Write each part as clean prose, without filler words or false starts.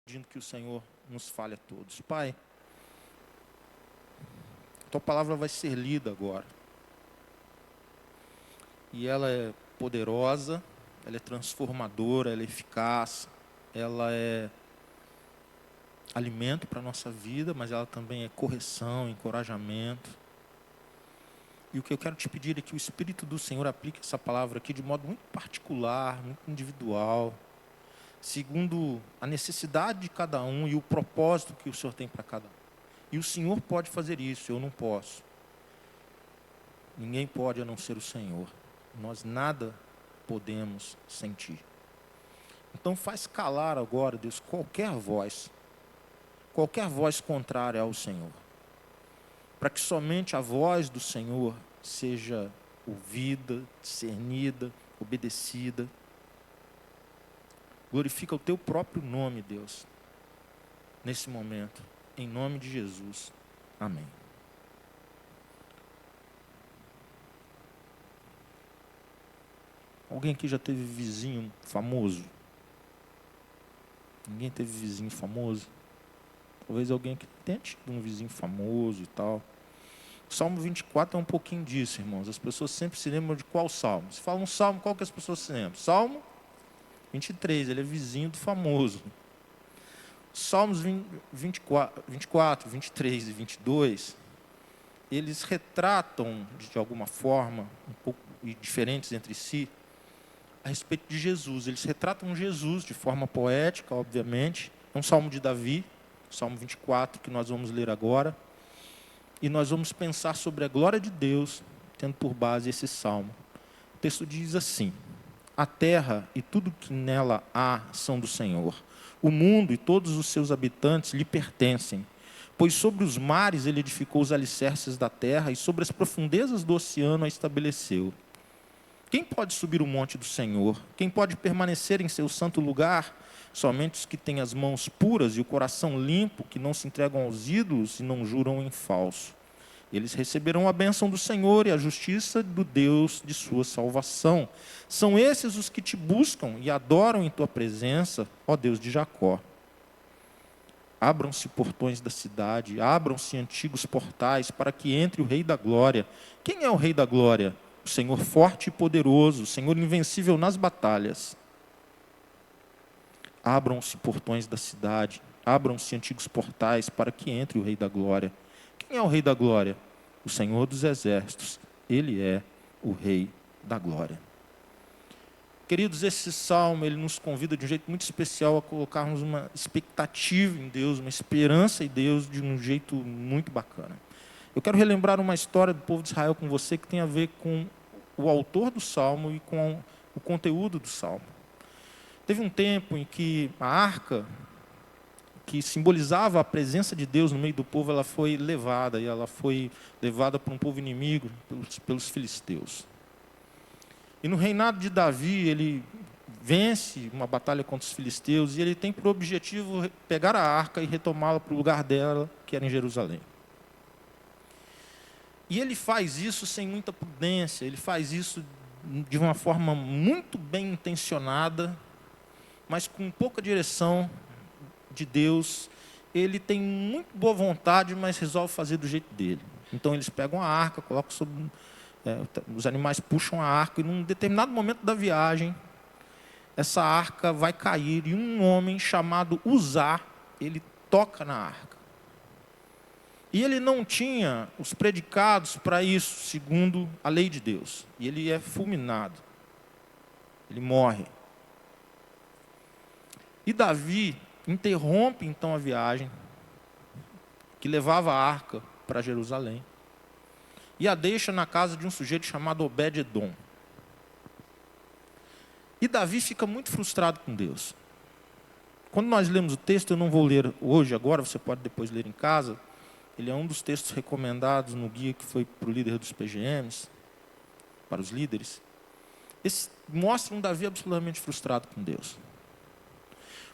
pedindo que o Senhor nos fale a todos. Pai, a tua palavra vai ser lida agora. E ela é poderosa, ela é transformadora, ela é eficaz, ela é alimento para a nossa vida, mas ela também é correção, encorajamento. E o que eu quero te pedir é que o Espírito do Senhor aplique essa palavra aqui de modo muito particular, muito individual, segundo a necessidade de cada um e o propósito que o Senhor tem para cada um. E o Senhor pode fazer isso, eu não posso. Ninguém pode a não ser o Senhor. Nós nada podemos sentir. Então faz calar agora, Deus, qualquer voz contrária ao Senhor, para que somente a voz do Senhor seja ouvida, discernida, obedecida. Glorifica o teu próprio nome, Deus, nesse momento, em nome de Jesus. Amém. Alguém aqui já teve vizinho famoso? Ninguém teve vizinho famoso? Talvez alguém aqui tenha tido um vizinho famoso e tal. O Salmo 24 é um pouquinho disso, irmãos. As pessoas sempre se lembram de qual salmo? Se fala um salmo, qual que as pessoas se lembram? Salmo 23, ele é vizinho do famoso. Salmos 24, 23 e 22, eles retratam, de alguma forma, um pouco diferentes entre si, a respeito de Jesus. Eles retratam Jesus de forma poética, obviamente. É um salmo de Davi, Salmo 24, que nós vamos ler agora. E nós vamos pensar sobre a glória de Deus, tendo por base esse salmo. O texto diz assim: a terra e tudo que nela há são do Senhor. O mundo e todos os seus habitantes lhe pertencem. Pois sobre os mares ele edificou os alicerces da terra e sobre as profundezas do oceano a estabeleceu. Quem pode subir o monte do Senhor? Quem pode permanecer em seu santo lugar? Somente os que têm as mãos puras e o coração limpo, que não se entregam aos ídolos e não juram em falso. Eles receberão a bênção do Senhor e a justiça do Deus de sua salvação. São esses os que te buscam e adoram em tua presença, ó Deus de Jacó. Abram-se portões da cidade, abram-se antigos portais, para que entre o Rei da Glória. Quem é o Rei da Glória? O Senhor forte e poderoso, o Senhor invencível nas batalhas. Abram-se portões da cidade, abram-se antigos portais, para que entre o Rei da Glória. Quem é o Rei da Glória? O Senhor dos Exércitos. Ele é o Rei da Glória. Queridos, esse salmo, ele nos convida de um jeito muito especial a colocarmos uma expectativa em Deus, uma esperança em Deus de um jeito muito bacana. Eu quero relembrar uma história do povo de Israel com você que tem a ver com o autor do salmo e com o conteúdo do salmo. Teve um tempo em que a arca, que simbolizava a presença de Deus no meio do povo, ela foi levada, e ela foi levada para um povo inimigo, pelos filisteus. E no reinado de Davi, ele vence uma batalha contra os filisteus, e ele tem por objetivo pegar a arca e retomá-la para o lugar dela, que era em Jerusalém. E ele faz isso sem muita prudência, ele faz isso de uma forma muito bem intencionada, mas com pouca direção de Deus. Ele tem muito boa vontade, mas resolve fazer do jeito dele. Então eles pegam a arca, colocam sobre... os animais puxam a arca, e num determinado momento da viagem, essa arca vai cair, e um homem chamado Uzá, ele toca na arca. E ele não tinha os predicados para isso, segundo a lei de Deus. E ele é fulminado. Ele morre. E Davi interrompe então a viagem que levava a arca para Jerusalém e a deixa na casa de um sujeito chamado Obed-edom. E Davi fica muito frustrado com Deus. Quando nós lemos o texto, eu não vou ler hoje, agora, você pode depois ler em casa. Ele é um dos textos recomendados no guia que foi para o líder dos PGMs, para os líderes. Esse mostra um Davi absolutamente frustrado com Deus.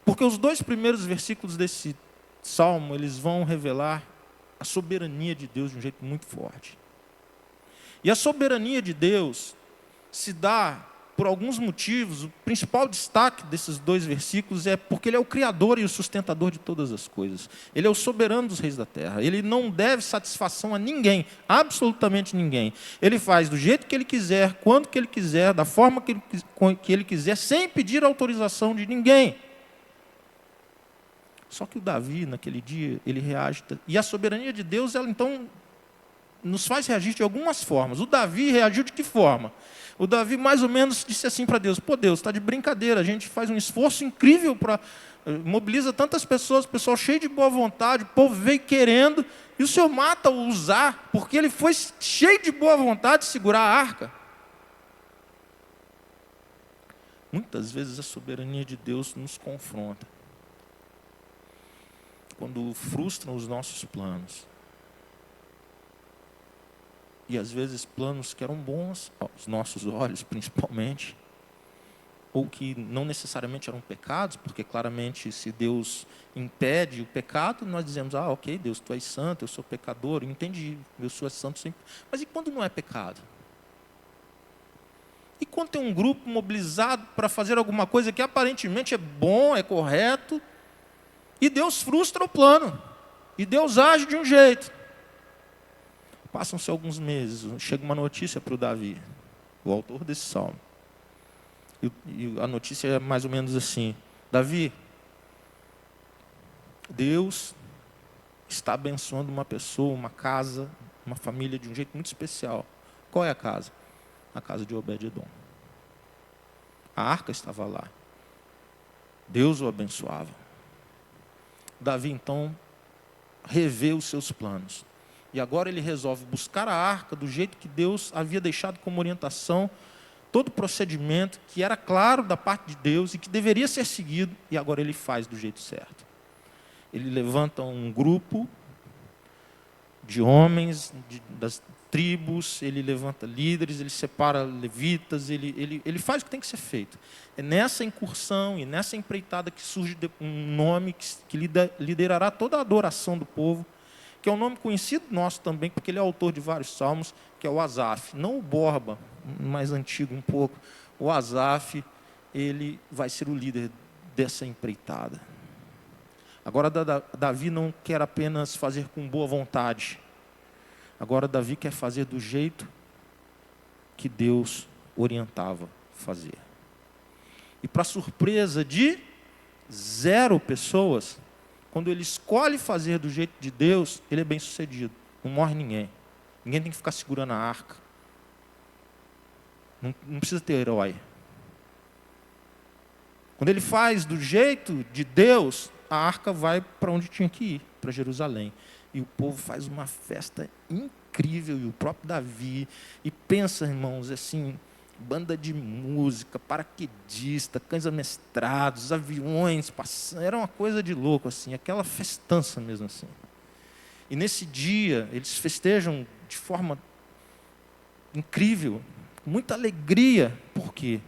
Porque os dois primeiros versículos desse salmo, eles vão revelar a soberania de Deus de um jeito muito forte. E a soberania de Deus se dá por alguns motivos. O principal destaque desses 2 versículos é porque ele é o Criador e o sustentador de todas as coisas. Ele é o soberano dos reis da terra. Ele não deve satisfação a ninguém, absolutamente ninguém. Ele faz do jeito que ele quiser, quando que ele quiser, da forma que ele quiser, sem pedir autorização de ninguém. Só que o Davi, naquele dia, ele reage. E a soberania de Deus, ela então nos faz reagir de algumas formas. O Davi reagiu de que forma? O Davi mais ou menos disse assim para Deus: pô, Deus, está de brincadeira, a gente faz um esforço incrível para mobiliza tantas pessoas, o pessoal cheio de boa vontade, o povo veio querendo, e o Senhor mata o Uzá, porque ele foi cheio de boa vontade de segurar a arca. Muitas vezes a soberania de Deus nos confronta, quando frustram os nossos planos. E às vezes planos que eram bons aos nossos olhos, principalmente, ou que não necessariamente eram pecados, porque claramente se Deus impede o pecado, nós dizemos: ah, ok, Deus, tu és santo, eu sou pecador, eu entendi, eu sou santo sempre. Mas e quando não é pecado? E quando tem um grupo mobilizado para fazer alguma coisa que aparentemente é bom, é correto, e Deus frustra o plano, e Deus age de um jeito. Passam-se alguns meses, chega uma notícia para o Davi, o autor desse salmo. E a notícia é mais ou menos assim: Davi, Deus está abençoando uma pessoa, uma casa, uma família de um jeito muito especial. Qual é a casa? A casa de Obed-edom. A arca estava lá. Deus o abençoava. Davi, então, revê os seus planos. E agora ele resolve buscar a arca do jeito que Deus havia deixado como orientação, todo o procedimento que era claro da parte de Deus e que deveria ser seguido, e agora ele faz do jeito certo. Ele levanta um grupo de homens das tribos, ele levanta líderes, ele separa levitas, ele faz o que tem que ser feito. É nessa incursão e nessa empreitada que surge um nome que liderará toda a adoração do povo, que é um nome conhecido nosso também, porque ele é autor de vários salmos, que é o Asaf. Não o Borba, mais antigo um pouco. O Asaf, ele vai ser o líder dessa empreitada. Agora, Davi não quer apenas fazer com boa vontade. Agora, Davi quer fazer do jeito que Deus orientava fazer. E para surpresa de 0 pessoas, quando ele escolhe fazer do jeito de Deus, ele é bem sucedido. Não morre ninguém. Ninguém tem que ficar segurando a arca. Não precisa ter herói. Quando ele faz do jeito de Deus, a arca vai para onde tinha que ir, para Jerusalém. E o povo faz uma festa incrível, e o próprio Davi. E pensa, irmãos, assim, banda de música, paraquedista, cães amestrados, aviões passando, era uma coisa de louco, assim, aquela festança mesmo assim. E nesse dia, eles festejam de forma incrível, com muita alegria. Por quê?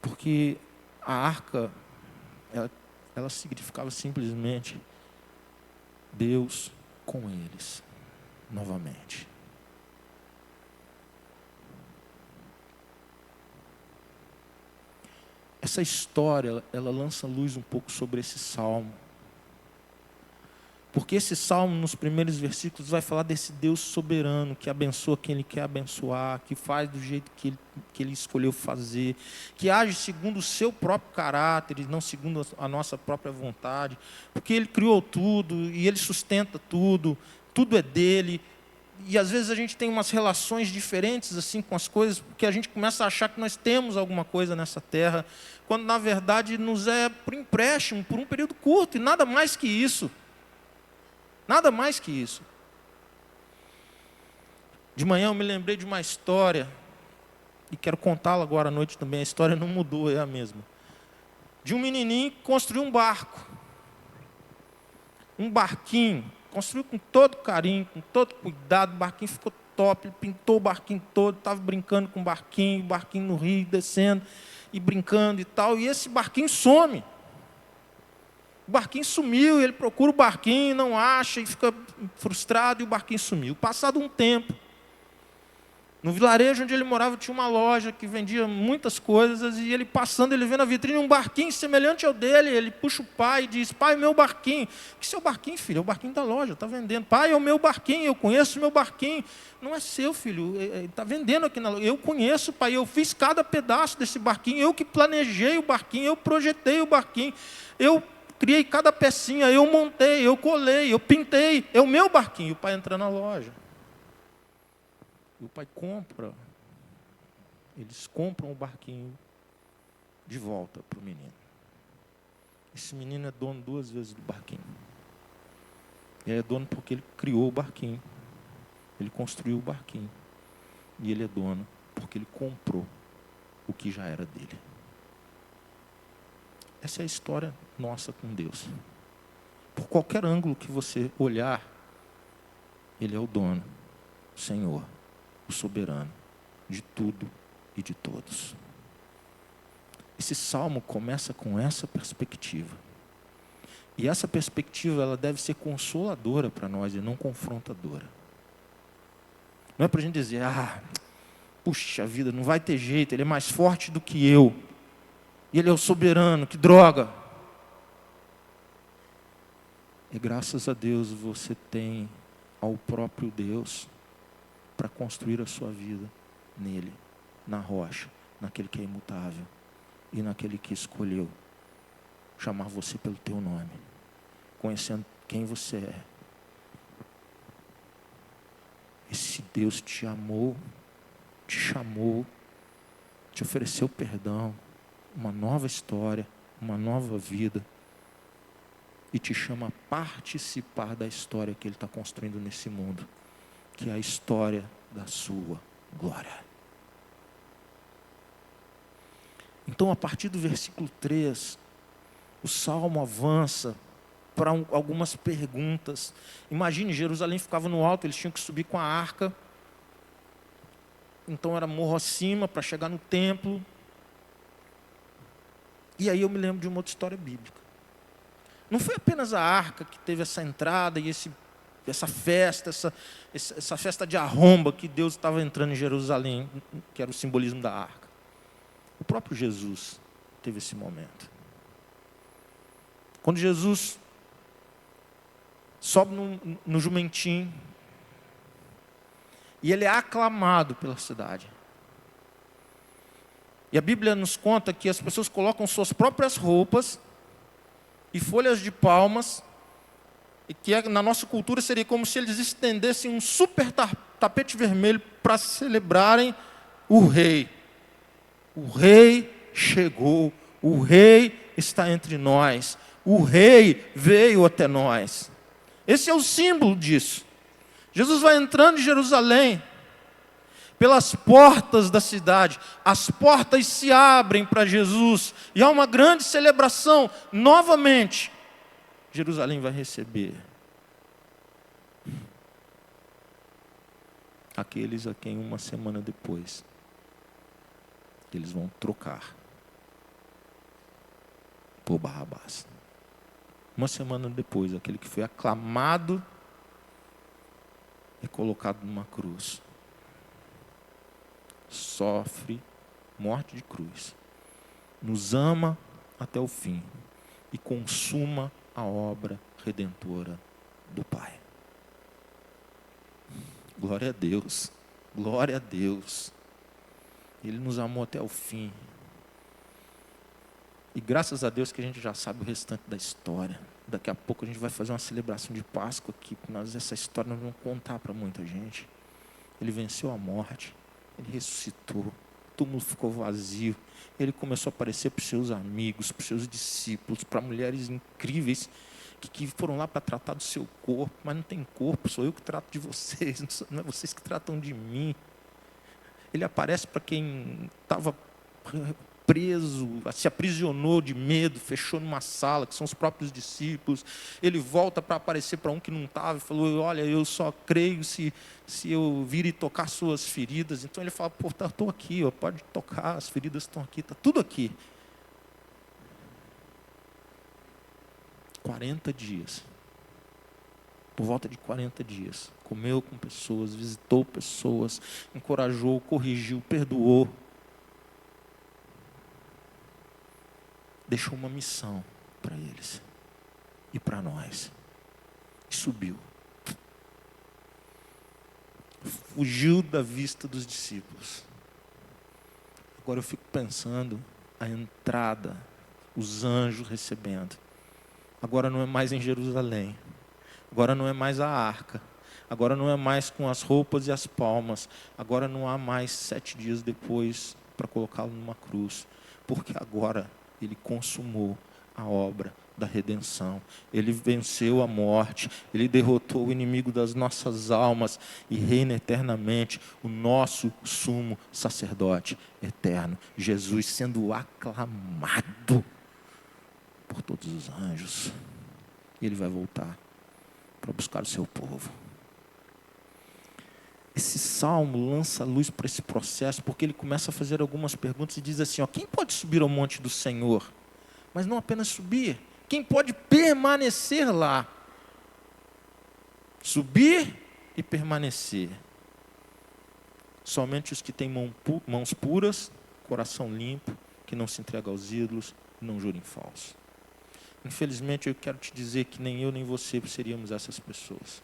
Porque a arca, ela significava simplesmente Deus com eles, novamente. Essa história, ela lança luz um pouco sobre esse salmo. Porque esse salmo, nos primeiros versículos, vai falar desse Deus soberano, que abençoa quem Ele quer abençoar, que faz do jeito que ele escolheu fazer, que age segundo o seu próprio caráter e não segundo a nossa própria vontade. Porque Ele criou tudo e Ele sustenta tudo, tudo é dEle. E às vezes a gente tem umas relações diferentes assim com as coisas, porque a gente começa a achar que nós temos alguma coisa nessa terra, quando na verdade nos é por empréstimo, por um período curto, e nada mais que isso. Nada mais que isso. De manhã eu me lembrei de uma história, e quero contá-la agora à noite também. A história não mudou, é a mesma. De um menininho que construiu um barco. Um barquinho. Construiu com todo carinho, com todo cuidado. O barquinho ficou top. Ele pintou o barquinho todo. Estava brincando com o barquinho no rio, descendo e brincando e tal. E esse barquinho some. O barquinho sumiu, ele procura o barquinho, não acha, e fica frustrado, e o barquinho sumiu. Passado um tempo, No vilarejo onde ele morava tinha uma loja que vendia muitas coisas, e ele passando, ele vê na vitrine um barquinho semelhante ao dele, ele puxa o pai e diz: pai, meu barquinho. Que seu barquinho, filho? É o barquinho da loja, está vendendo. Pai, é o meu barquinho, eu conheço o meu barquinho. Não é seu, filho, está vendendo aqui na loja. Eu conheço, pai, eu fiz cada pedaço desse barquinho, eu que planejei o barquinho, eu projetei o barquinho, eu criei cada pecinha, eu montei, eu colei, eu pintei, é o meu barquinho. O pai entra na loja. E o pai compra, eles compram o barquinho de volta para o menino. Esse menino é dono 2 vezes do barquinho. Ele é dono porque ele criou o barquinho, ele construiu o barquinho. E ele é dono porque ele comprou o que já era dele. Essa é a história nossa com Deus. Por qualquer ângulo que você olhar, ele é o dono, o Senhor, o soberano de tudo e de todos. Esse salmo começa com essa perspectiva. E essa perspectiva, ela deve ser consoladora para nós e não confrontadora. Não é para a gente dizer: puxa vida, não vai ter jeito, ele é mais forte do que eu. E ele é o soberano, que droga. E graças a Deus você tem ao próprio Deus para construir a sua vida nele, na rocha, naquele que é imutável e naquele que escolheu chamar você pelo teu nome, conhecendo quem você é. Esse Deus te amou, te chamou, te ofereceu perdão, uma nova história, uma nova vida, e te chama a participar da história que Ele está construindo nesse mundo, que é a história da sua glória. Então, a partir do versículo 3, o Salmo avança para algumas perguntas. Imagine, Jerusalém ficava no alto, eles tinham que subir com a arca. Então era morro acima para chegar no templo. E aí eu me lembro de uma outra história bíblica. Não foi apenas a arca que teve essa entrada e essa festa, essa festa de arromba que Deus estava entrando em Jerusalém, que era o simbolismo da arca. O próprio Jesus teve esse momento. Quando Jesus sobe no jumentinho, e ele é aclamado pela cidade. E a Bíblia nos conta que as pessoas colocam suas próprias roupas e folhas de palmas, e que na nossa cultura seria como se eles estendessem um super tapete vermelho para celebrarem o rei. O rei chegou, o rei está entre nós, o rei veio até nós. Esse é o símbolo disso. Jesus vai entrando em Jerusalém, pelas portas da cidade, as portas se abrem para Jesus, e há uma grande celebração. Novamente, Jerusalém vai receber aqueles a quem uma semana depois eles vão trocar por Barrabás. Uma semana depois, aquele que foi aclamado é colocado numa cruz. Sofre morte de cruz. Nos ama até o fim e consuma a obra redentora do Pai. Glória a Deus. Glória a Deus. Ele nos amou até o fim. E graças a Deus que a gente já sabe o restante da história. Daqui a pouco a gente vai fazer uma celebração de Páscoa aqui. Essa história nós vamos contar para muita gente. Ele venceu a morte. Ele ressuscitou. O túmulo ficou vazio. Ele começou a aparecer para os seus amigos, para os seus discípulos, para mulheres incríveis que foram lá para tratar do seu corpo. Mas não tem corpo, sou eu que trato de vocês. Não é vocês que tratam de mim. Ele aparece para quem estava preso, se aprisionou de medo, fechou numa sala, que são os próprios discípulos. Ele volta para aparecer para um que não estava e falou: olha, eu só creio se eu vir e tocar suas feridas. Então ele fala: pô, estou aqui, ó, pode tocar, as feridas estão aqui, está tudo aqui. 40 dias. por volta de 40 dias. Comeu com pessoas, visitou pessoas, encorajou, corrigiu, perdoou. Deixou uma missão para eles e para nós. E subiu. Fugiu da vista dos discípulos. Agora eu fico pensando a entrada, os anjos recebendo. Agora não é mais em Jerusalém. Agora não é mais a arca. Agora não é mais com as roupas e as palmas. Agora não há mais 7 dias depois para colocá-lo numa cruz. Porque agora ele consumou a obra da redenção. Ele venceu a morte. Ele derrotou o inimigo das nossas almas e reina eternamente, o nosso sumo sacerdote eterno. Jesus sendo aclamado por todos os anjos. E ele vai voltar para buscar o seu povo. Esse salmo lança luz para esse processo, porque ele começa a fazer algumas perguntas e diz assim, ó, quem pode subir ao monte do Senhor? Mas não apenas subir, quem pode permanecer lá? Subir e permanecer. Somente os que têm mãos puras, coração limpo, que não se entrega aos ídolos, não jurem falso. Infelizmente, eu quero te dizer que nem eu nem você seríamos essas pessoas.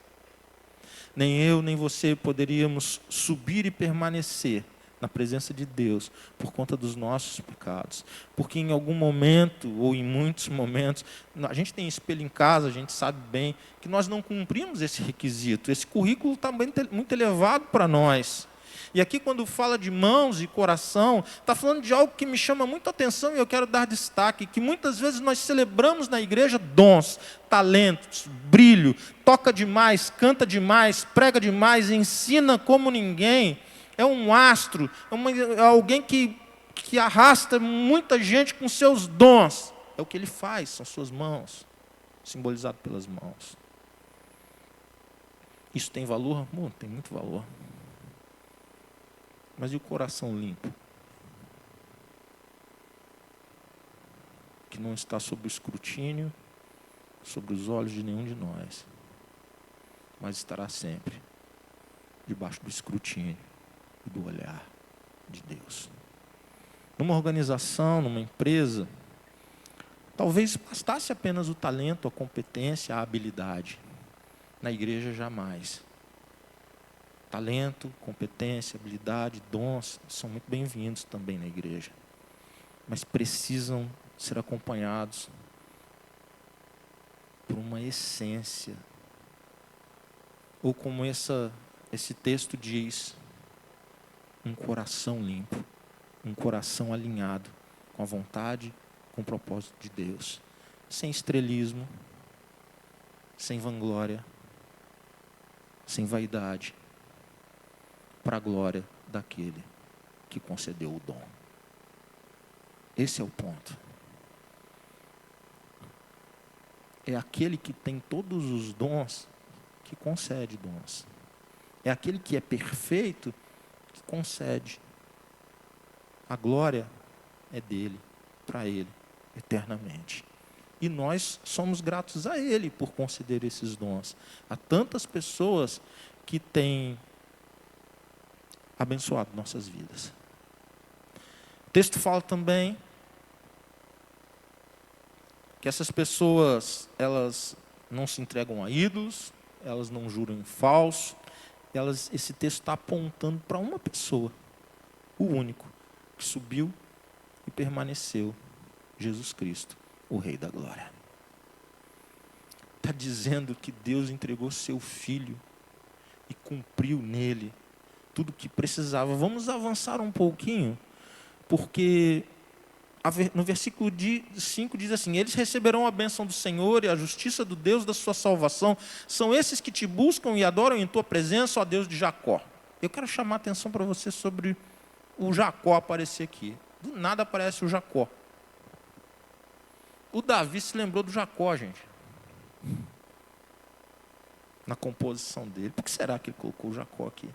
Nem eu nem você poderíamos subir e permanecer na presença de Deus por conta dos nossos pecados. Porque em algum momento, ou em muitos momentos, a gente tem espelho em casa, a gente sabe bem que nós não cumprimos esse requisito. Esse currículo está muito elevado para nós. E aqui quando fala de mãos e coração, está falando de algo que me chama muito a atenção e eu quero dar destaque, que muitas vezes nós celebramos na igreja dons, talentos, brilho, toca demais, canta demais, prega demais, ensina como ninguém, é um astro, é alguém que arrasta muita gente com seus dons. É o que ele faz, são suas mãos, simbolizado pelas mãos. Isso tem valor? Tem muito valor. Mas e o coração limpo? Que não está sob o escrutínio, sobre os olhos de nenhum de nós, mas estará sempre debaixo do escrutínio e do olhar de Deus. Numa organização, numa empresa, talvez bastasse apenas o talento, a competência, a habilidade. Na igreja, jamais. Talento, competência, habilidade, dons são muito bem-vindos também na igreja. Mas precisam ser acompanhados por uma essência. Ou como esse texto diz, um coração limpo, um coração alinhado com a vontade, com o propósito de Deus. Sem estrelismo, sem vanglória, sem vaidade, para a glória daquele que concedeu o dom. Esse é o ponto. É aquele que tem todos os dons que concede dons. É aquele que é perfeito que concede. A glória é dele, para ele, eternamente. E nós somos gratos a ele por conceder esses dons. Há tantas pessoas que têm abençoado nossas vidas. O texto fala também que essas pessoas, elas não se entregam a ídolos, elas não juram em falso, esse texto está apontando para uma pessoa, o único, que subiu e permaneceu, Jesus Cristo, o Rei da Glória. Está dizendo que Deus entregou seu Filho e cumpriu nele tudo o que precisava. Vamos avançar um pouquinho, porque no versículo 5 diz assim, eles receberão a bênção do Senhor e a justiça do Deus da sua salvação. São esses que te buscam e adoram em tua presença, ó Deus de Jacó. Eu quero chamar a atenção para você sobre o Jacó aparecer aqui. Do nada aparece o Jacó. O Davi se lembrou do Jacó, gente. Na composição dele. Por que será que ele colocou o Jacó aqui?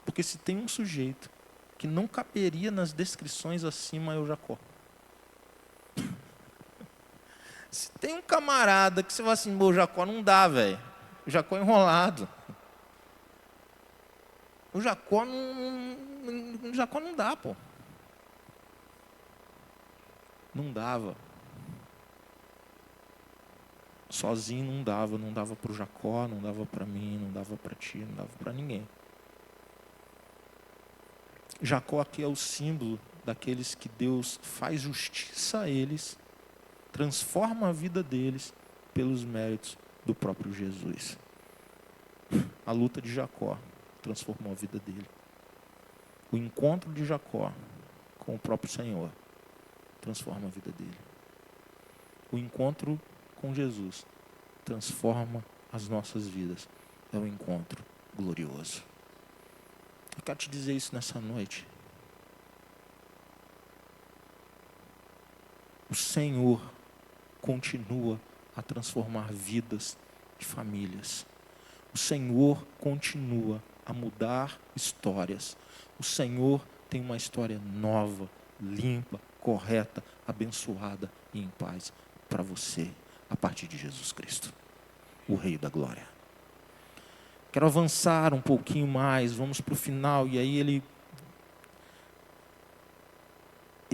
Porque se tem um sujeito que não caberia nas descrições acima, é o Jacó. Se tem tem um camarada que você fala assim, o Jacó não dá, velho. O Jacó é enrolado. O Jacó não dá, pô. Não dava. Sozinho não dava para o Jacó, não dava para mim, não dava para ti, não dava para ninguém. Jacó aqui é o símbolo daqueles que Deus faz justiça a eles, transforma a vida deles pelos méritos do próprio Jesus. A luta de Jacó transformou a vida dele. O encontro de Jacó com o próprio Senhor transforma a vida dele. O encontro com Jesus transforma as nossas vidas. É um encontro glorioso. Eu quero te dizer isso nessa noite. O Senhor continua a transformar vidas de famílias. O Senhor continua a mudar histórias. O Senhor tem uma história nova, limpa, correta, abençoada e em paz para você, a partir de Jesus Cristo, o Rei da Glória. Quero avançar um pouquinho mais, vamos para o final, e aí ele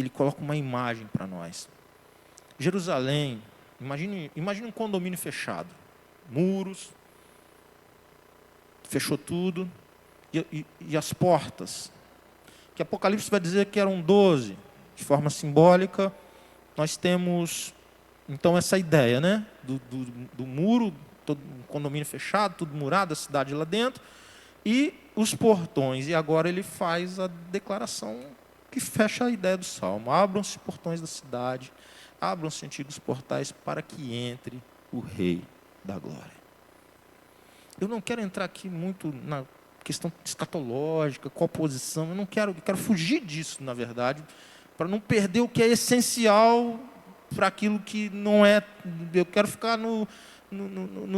coloca uma imagem para nós. Jerusalém, imagine um condomínio fechado, muros, fechou tudo, e as portas, que Apocalipse vai dizer que eram 12, de forma simbólica. Nós temos, então, essa ideia, né, do muro, todo um condomínio fechado, tudo murado, a cidade lá dentro, e os portões. E agora ele faz a declaração que fecha a ideia do Salmo. Abram-se portões da cidade, abram-se antigos portais para que entre o Rei da Glória. Eu não quero entrar aqui muito na questão escatológica, qual posição, eu quero fugir disso, na verdade, para não perder o que é essencial para aquilo que não é. Eu quero ficar no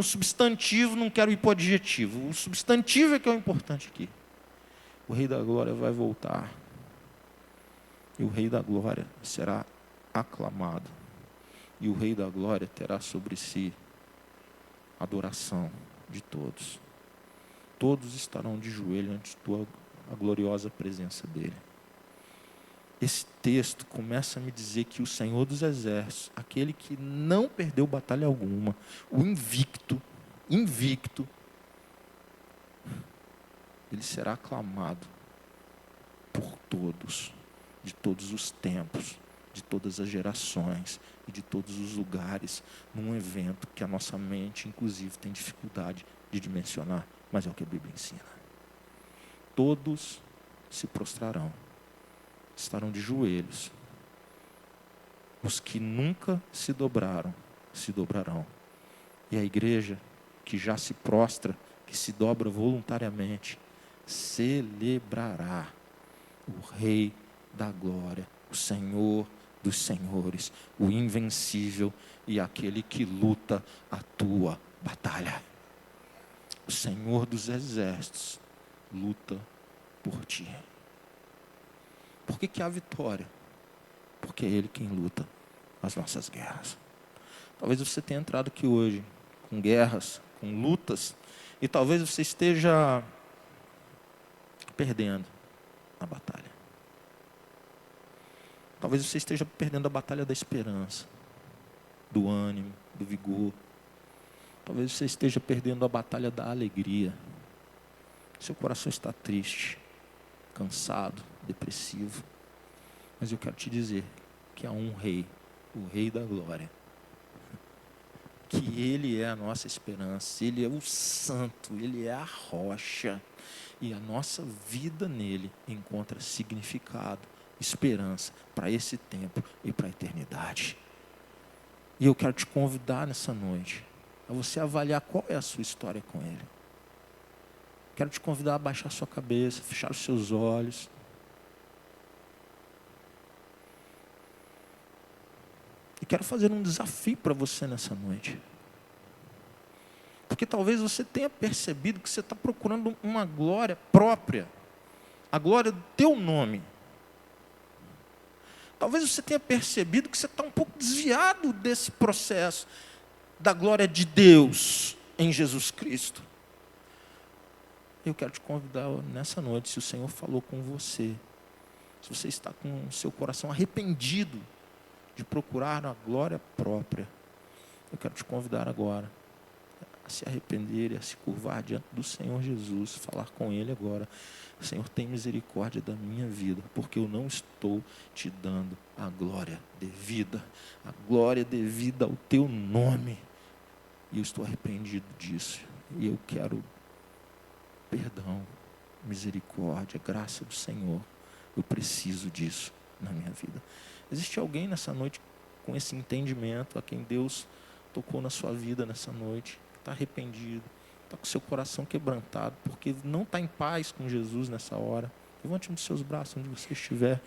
substantivo, não quero ir para o adjetivo. O substantivo é que é o importante aqui. O Rei da Glória vai voltar. E o Rei da Glória será aclamado. E o Rei da Glória terá sobre si a adoração de todos. Todos estarão de joelho ante a gloriosa presença dele. Esse texto começa a me dizer que o Senhor dos Exércitos, aquele que não perdeu batalha alguma, o invicto, ele será aclamado por todos, de todos os tempos, de todas as gerações e de todos os lugares, num evento que a nossa mente, inclusive, tem dificuldade de dimensionar, mas é o que a Bíblia ensina. Todos se prostrarão, estarão de joelhos. Os que nunca se dobraram, se dobrarão. E a igreja que já se prostra, que se dobra voluntariamente, celebrará o Rei da Glória, o Senhor dos Senhores, o invencível e aquele que luta a tua batalha. O Senhor dos Exércitos luta por ti. Por que há vitória? Porque é Ele quem luta as nossas guerras. Talvez você tenha entrado aqui hoje com guerras, com lutas, e talvez você esteja perdendo a batalha. Talvez você esteja perdendo a batalha da esperança, do ânimo, do vigor. Talvez você esteja perdendo a batalha da alegria. Seu coração está triste, cansado, depressivo. Mas eu quero te dizer que há um Rei, o Rei da Glória, que Ele é a nossa esperança, Ele é o santo, Ele é a rocha, e a nossa vida nele encontra significado, esperança para esse tempo e para a eternidade. E eu quero te convidar nessa noite a você avaliar qual é a sua história com Ele. Quero te convidar a baixar a sua cabeça, fechar os seus olhos. E quero fazer um desafio para você nessa noite. Porque talvez você tenha percebido que você está procurando uma glória própria. A glória do teu nome. Talvez você tenha percebido que você está um pouco desviado desse processo da glória de Deus em Jesus Cristo. Eu quero te convidar nessa noite, se o Senhor falou com você, se você está com o seu coração arrependido de procurar a glória própria, eu quero te convidar agora a se arrepender e a se curvar diante do Senhor Jesus, falar com Ele agora: Senhor, tem misericórdia da minha vida, porque eu não estou te dando a glória devida ao teu nome, e eu estou arrependido disso, e eu quero perdão, misericórdia, graça do Senhor. Eu preciso disso na minha vida. Existe alguém nessa noite com esse entendimento, a quem Deus tocou na sua vida nessa noite, que está arrependido, está com seu coração quebrantado, porque não está em paz com Jesus nessa hora? Levante um dos seus braços onde você estiver.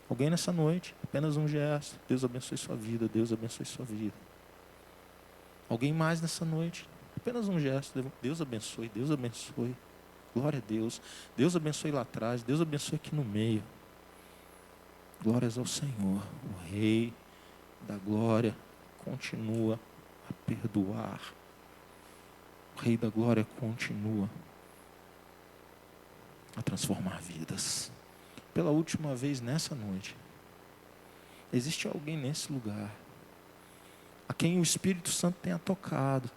Alguém nessa noite, apenas um gesto. Deus abençoe sua vida, Deus abençoe sua vida. Alguém mais nessa noite, apenas um gesto. Deus abençoe, Deus abençoe. Glória a Deus. Deus abençoe lá atrás, Deus abençoe aqui no meio. Glórias ao Senhor. O Rei da glória continua a perdoar. O Rei da glória continua a transformar vidas. Pela última vez nessa noite, existe alguém nesse lugar a quem o Espírito Santo tenha tocado,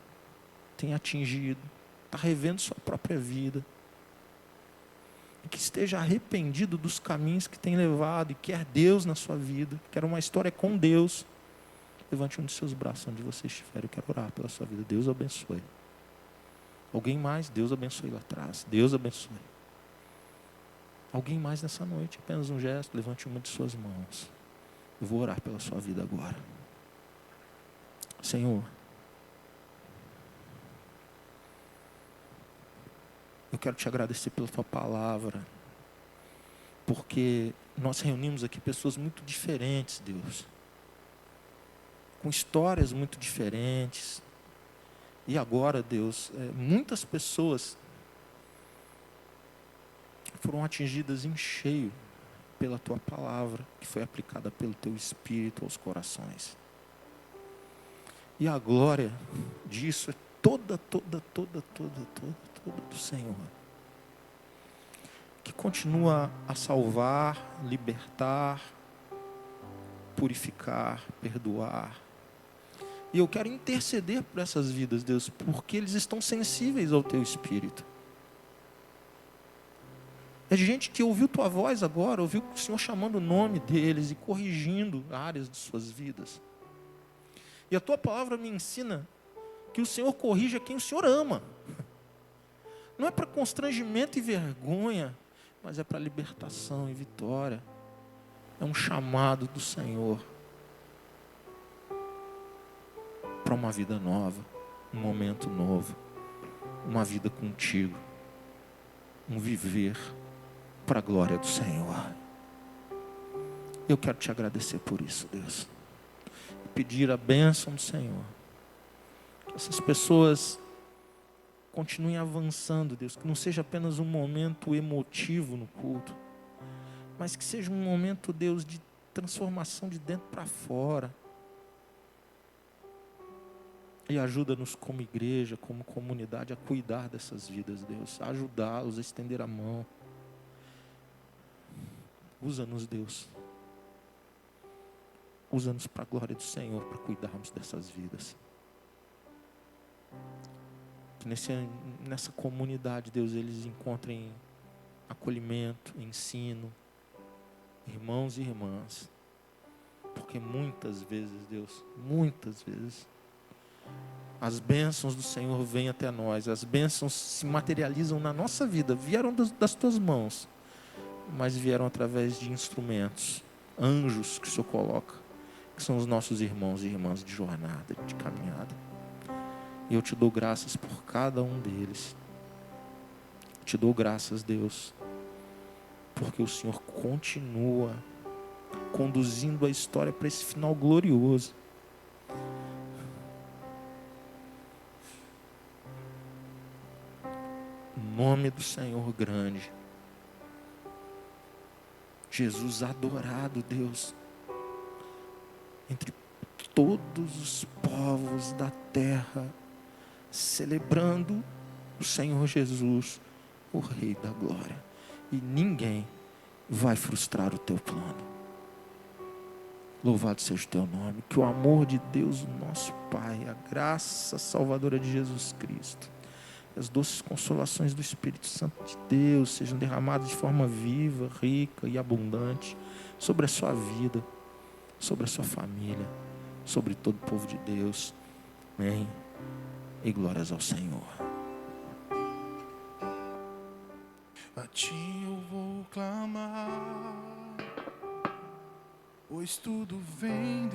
tenha atingido, está revendo sua própria vida, e que esteja arrependido dos caminhos que tem levado, e quer Deus na sua vida, quer uma história com Deus? Levante um dos seus braços onde você estiver. Eu quero orar pela sua vida. Deus abençoe. Alguém mais? Deus abençoe lá atrás. Deus abençoe. Alguém mais nessa noite? Apenas um gesto. Levante uma de suas mãos. Eu vou orar pela sua vida agora. Senhor, eu quero te agradecer pela tua palavra, porque nós reunimos aqui pessoas muito diferentes, Deus, com histórias muito diferentes. E agora, Deus, muitas pessoas foram atingidas em cheio pela tua palavra, que foi aplicada pelo teu Espírito aos corações. E a glória disso é toda do Senhor, que continua a salvar, libertar, purificar, perdoar. E eu quero interceder por essas vidas, Deus, porque eles estão sensíveis ao teu Espírito. É de gente que ouviu tua voz agora, ouviu o Senhor chamando o nome deles e corrigindo áreas de suas vidas. E a tua palavra me ensina que o Senhor corrige a quem o Senhor ama. Não é para constrangimento e vergonha, mas é para libertação e vitória. É um chamado do Senhor para uma vida nova, um momento novo, uma vida contigo, um viver para a glória do Senhor. Eu quero te agradecer por isso, Deus. E pedir a bênção do Senhor. Que essas pessoas continuem avançando, Deus. Que não seja apenas um momento emotivo no culto, mas que seja um momento, Deus, de transformação de dentro para fora. E ajuda-nos como igreja, como comunidade, a cuidar dessas vidas, Deus. A ajudá-los, a estender a mão. Usa-nos, Deus. Usa-nos para a glória do Senhor, para cuidarmos dessas vidas. Que nessa comunidade, Deus, eles encontrem acolhimento, ensino, irmãos e irmãs. Porque muitas vezes, Deus, muitas vezes, as bênçãos do Senhor vêm até nós, as bênçãos se materializam na nossa vida, vieram das tuas mãos, mas vieram através de instrumentos, anjos que o Senhor coloca, que são os nossos irmãos e irmãs de jornada, de caminhada. E eu te dou graças por cada um deles. Te dou graças, Deus, porque o Senhor continua conduzindo a história para esse final glorioso. O nome do Senhor grande. Jesus adorado, Deus. entre todos os povos da terra, celebrando o Senhor Jesus, o Rei da Glória. E ninguém vai frustrar o teu plano. Louvado seja o teu nome. Que o amor de Deus, o nosso Pai, a graça salvadora de Jesus Cristo, as doces consolações do Espírito Santo de Deus sejam derramadas de forma viva, rica e abundante sobre a sua vida, sobre a sua família, sobre todo o povo de Deus. Amém. E glórias ao Senhor. A ti eu vou clamar, pois tudo vem de